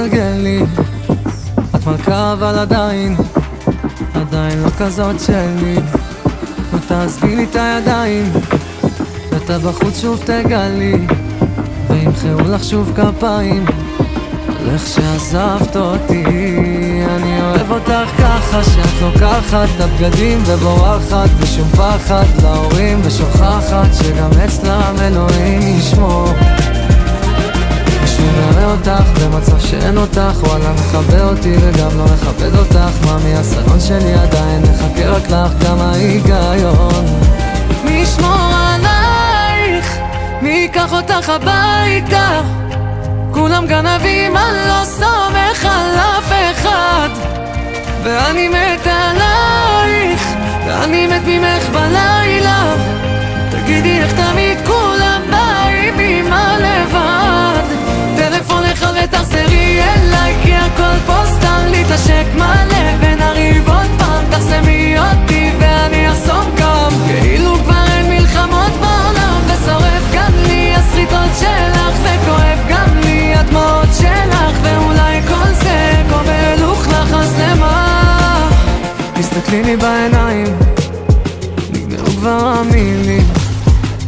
מתגלגל לי. את מלכה אבל עדיין לא כזאת שלי. לא תעזבי לי את הידיים, ואתה בחוץ שוב תגלי, וימחאו לך שוב כפיים על איך שעזבת אותי. אני אוהב אותך ככה, שאת לוקחת את הבגדים ובורחת בשום פחד להורים, ושוכחת שגם אצלם אלוהים ישמור. נראה אותך במצב שאין אותך, וואלה מחבא אותי וגם לא מכבד אותך. מה מהסלון שלי עדיין מחכה רק לך, גם ההיגיון. מי ישמור עלייך? מי ייקח אותך הביתה? כולם גנבים, אני לא סומך על אף אחד, ואני מת עלייך, ואני מת ממך בלילה. תגידי איך תמיד כולם באים עם הלבד. טלפון אחד ותחזרי אליי, כי הכל פה סתם להתעשק מלא, ונריב עוד פעם. תחסמי אותי ואני אחסום גם, כאילו כבר אין מלחמות בעולם, ושורף גם לי הסריטות שלך, וכואב גם לי הדמעות שלך, ואולי כל זה כמו מלוכלך, אז למה? תסתכלי לי בעיניים, נגמרו כבר המילים,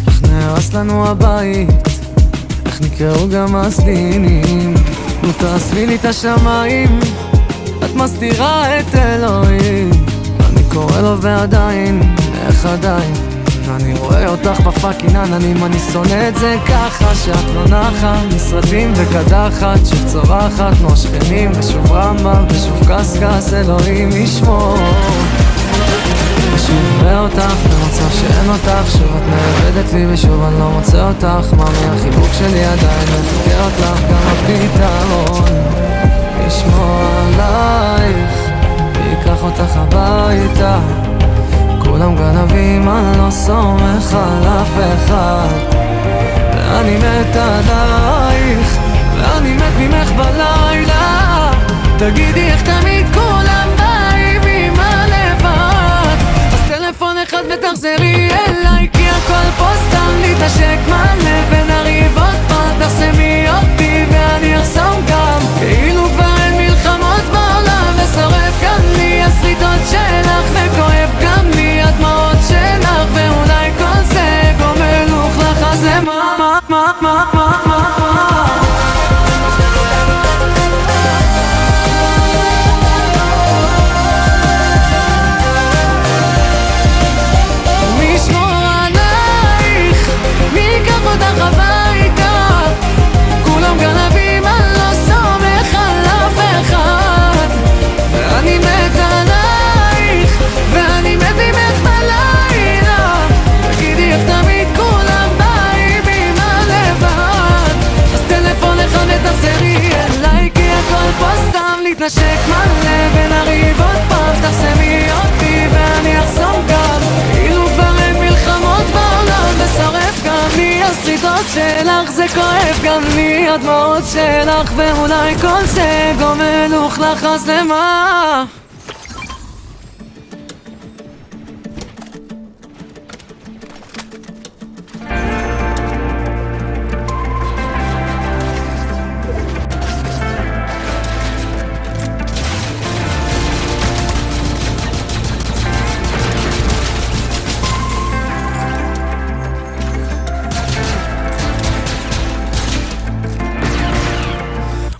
איך נהרס לנו הבית, איך נקראו גם הסדינים. לא תעזבי לי את השמיים, את מסתירה את אלוהים. אני קורא לו ועדיין, איך עדיין? אני רואה אותך בפאקינג עננים, אני שונא את זה ככה שאת לא נחה. משרדים וקדחת, שוב צורחת כמו השכנים, ושוב רמב"ם ושוב קסקס, אלוהים ישמור. שוב רואה אותך במצב שאין אותך, שוב את נאבדת לי ושוב אני לא מוצא אותך. מה מהחיבוק שלי עדיין מחכה אותך, גם הפתרון ישמור עלייך ויקח אותך הביתה. כולם גנבים, אני לא סומך על אף אחד, ואני מת עלייך, ואני מת ממך בלילה. תגידי איך תמיד כולם באים עם הלבד, אז טלפון אחד ותחזרי אליי, כי הכל פה סתם להתעשק מלא, ונריב עוד פעם. תחסמי אותי ואני אחסום גם, כאילו כבר אין מלחמות בעולם, ושורף גם לי הסריטות שלך, וכואב גם לי הדמעות שלך, ואולי כל זה כמו מלוכלך, אז למה? מי ישמור עלייך? מי ייקח אותך הביתה? כולם גנבים, אני לא סומך על אף אחד, ואני מת עלייך, ואני מת ממך בלילה. תגידי איך תמיד כולם באים עם הלבד, אז טלפון אחד ותחזרי אליי, כי הכל פה סתם להתנשק מלא, ונריב עוד פעם. תחסמי אותי ואני אחסום גם, כאילו כבר אין מלחמות בעולם, ושורף גם לי הסריטות שלך, זה כואב גם לי הדמעות שלך, ואולי כל זה כמו מלוכלך, אז למה?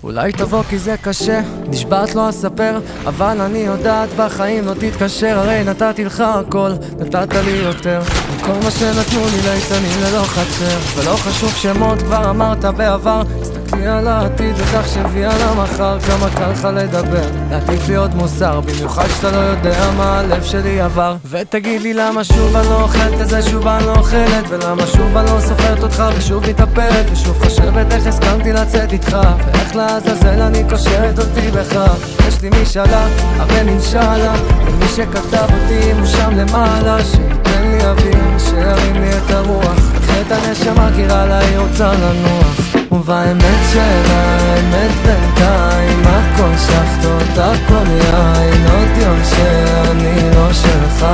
אולי תבוא כי זה קשה, נשבעת לא אספר, אבל אני יודעת בחיים לא תתקשר. הרי נתתי לך הכל, נתת לי יותר מכל מה שנתנו לי ליצנים ללא חצר. ולא חשוב שמות, כבר אמרת בעבר. תסתכלי על העתיד ותחשבי על המחר, כמה קל לך לדבר, להטיף לי עוד מוסר, במיוחד שאתה לא יודע מה הלב שלי עבר. ותגיד לי למה שוב אני לא אוכלת את זה, שוב אני לא אוכלת, ולמה שוב אני לא סופרת אותך ושוב מתאפרת, ושוב חושבת איך הסכמתי לצאת איתך, ואיך לעזאזל אני קושרת אותי בך. יש לי משאלה, אבל אינשאללה, ומי שכתב אותי הוא שם למעלה, שייתן לי אוויר, שירים לי את הרוח, את הנשמה קירה לה היא רוצה לנוח. ובאמת של האמת בינתיים הכל שחטות, הכל יין, עוד יום שאני לא שלך.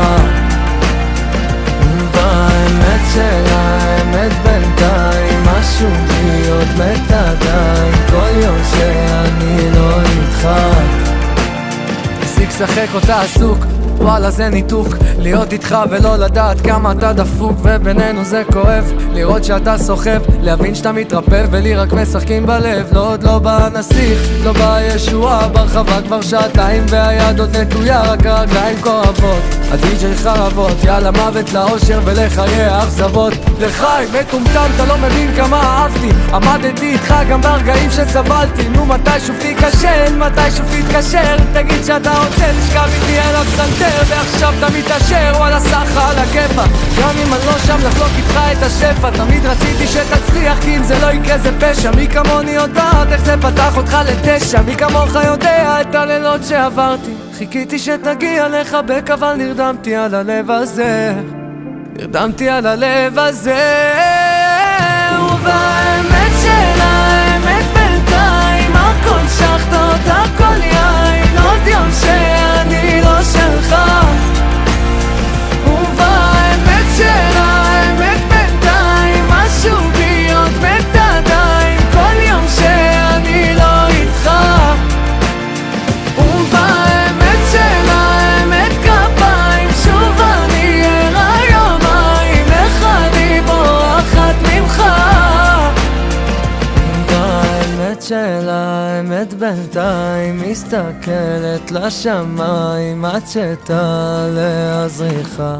ובאמת של האמת בינתיים משהו בי עוד מת עדיין, כל יום שאני לא שחק אותה עסוק, וואלה זה ניתוק, להיות איתך ולא לדעת כמה אתה דפוק, ובינינו זה כואב, לראות שאתה סוחב, להבין שאתה מתרפב ולי רק משחקים בלב. לא עוד לא בא הנסיך, לא בא ישועה, ברחבה כבר שעתיים והיד עוד נטויה, רק הרגליים כואבות, הדי-ג'יי חרבות, יאללה מוות לאושר ולחיי האכזבות. לחי מטומטם, אתה לא מבין כמה אהבתי, עמדתי איתך גם ברגעים שסבלתי. נו מתי שוב תיכשל, מתי שוב תתקשר, תגיד שאתה רוצה לשכב איתי על הפסנתר, ועכשיו אתה מתעשר, וואלה סחה על הכיפה, גם אם אני לא שם לחלוק איתך את השפע. תמיד רציתי שתצליח כי אם זה לא יקרה זה פשע, מי כמוני יודעת איך זה פתח אותך לתשע, מי כמוך יודע את הלילות שעברתי, חיכיתי שתגיע לחבק אבל נרדמתי על הלב הזה, נרדמתי על הלב הזה. ובאמת של האמת בינתיים הכל שחטות, הכל יין, עוד יום שאני לא שלך. ובאמת של האמת בינתיים משהו בי עוד מת עדיין, כל יום שאני לא איתך. ובאמת של האמת כפיים, שוב אני ערה יומיים, איך אני בורחת ממך. ובאמת של האמת בינתיים מסתכלת לשמיים עד שתעלה הזריחה.